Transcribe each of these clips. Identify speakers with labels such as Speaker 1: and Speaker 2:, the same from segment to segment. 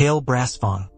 Speaker 1: Kael Brassfang.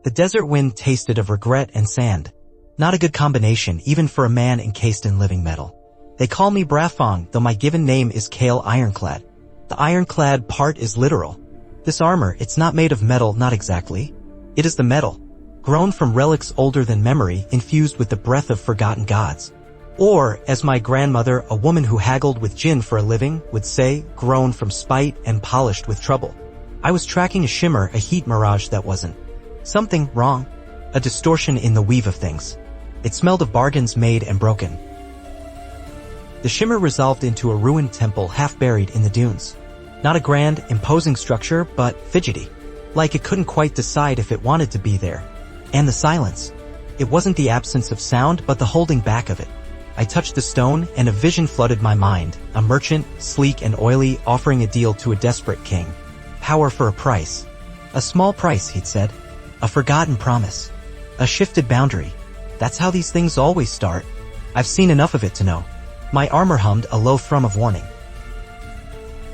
Speaker 1: The desert wind tasted of regret and sand. Not a good combination, even for a man encased in living metal. They call me Brassfang, though my given name is Kael Ironclad. The ironclad part is literal. This armor, it's not made of metal, not exactly. It is the metal, grown from relics older than memory, infused with the breath of forgotten gods. Or, as my grandmother, a woman who haggled with jinn for a living, would say, grown from spite and polished with trouble. I was tracking a shimmer, a heat mirage that wasn't. Something wrong. A distortion in the weave of things. It smelled of bargains made and broken. The shimmer resolved into a ruined temple half buried in the dunes. Not a grand, imposing structure, but fidgety. Like it couldn't quite decide if it wanted to be there. And the silence. It wasn't the absence of sound, but the holding back of it. I touched the stone, and a vision flooded my mind. A merchant, sleek and oily, offering a deal to a desperate king. Power for a price. A small price, he'd said. A forgotten promise. A shifted boundary. That's how these things always start. I've seen enough of it to know. My armor hummed a low thrum of warning.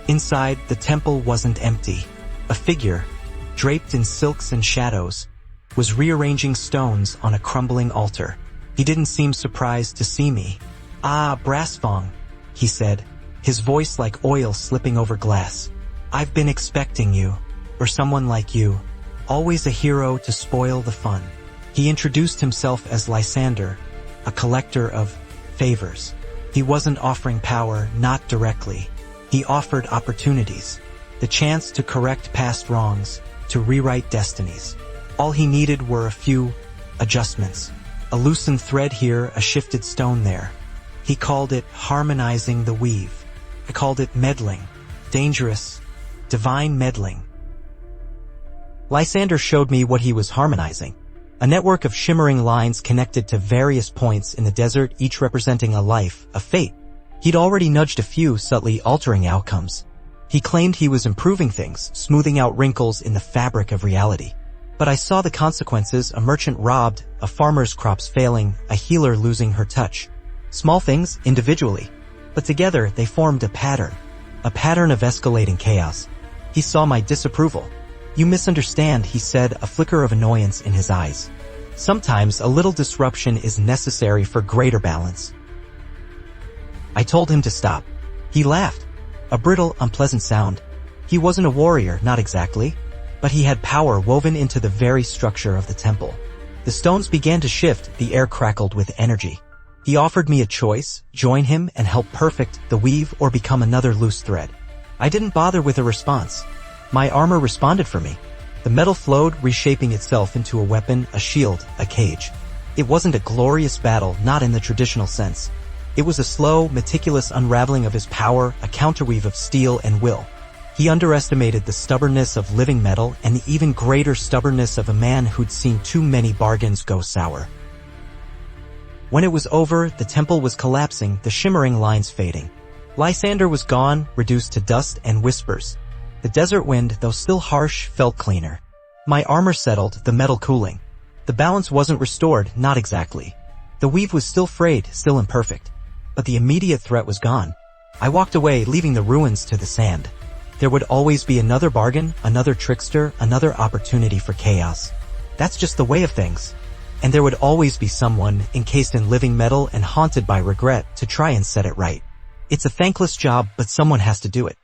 Speaker 1: Inside, the temple wasn't empty. A figure, draped in silks and shadows, was rearranging stones on a crumbling altar. He didn't seem surprised to see me. "Ah, Brassfang," he said, his voice like oil slipping over glass. "I've been expecting you, or someone like you. Always a hero to spoil the fun." He introduced himself as Lysander, a collector of favors. He wasn't offering power, not directly. He offered opportunities, the chance to correct past wrongs, to rewrite destinies. All he needed were a few adjustments. A loosened thread here, a shifted stone there. He called it harmonizing the weave. I called it meddling. Dangerous, divine meddling. Lysander showed me what he was harmonizing. A network of shimmering lines connected to various points in the desert, each representing a life, a fate. He'd already nudged a few, subtly altering outcomes. He claimed he was improving things, smoothing out wrinkles in the fabric of reality. But I saw the consequences: a merchant robbed, a farmer's crops failing, a healer losing her touch. Small things, individually. But together, they formed a pattern of escalating chaos. He saw my disapproval. "You misunderstand," he said, a flicker of annoyance in his eyes. "Sometimes a little disruption is necessary for greater balance." I told him to stop. He laughed. A brittle, unpleasant sound. He wasn't a warrior, not exactly. But he had power woven into the very structure of the temple. The stones began to shift, the air crackled with energy. He offered me a choice: join him and help perfect the weave, or become another loose thread. I didn't bother with a response. My armor responded for me. The metal flowed, reshaping itself into a weapon, a shield, a cage. It wasn't a glorious battle, not in the traditional sense. It was a slow, meticulous unraveling of his power, a counterweave of steel and will. He underestimated the stubbornness of living metal and the even greater stubbornness of a man who'd seen too many bargains go sour. When it was over, the temple was collapsing, the shimmering lines fading. Lysander was gone, reduced to dust and whispers. The desert wind, though still harsh, felt cleaner. My armor settled, the metal cooling. The balance wasn't restored, not exactly. The weave was still frayed, still imperfect. But the immediate threat was gone. I walked away, leaving the ruins to the sand. There would always be another bargain, another trickster, another opportunity for chaos. That's just the way of things. And there would always be someone, encased in living metal and haunted by regret, to try and set it right. It's a thankless job, but someone has to do it.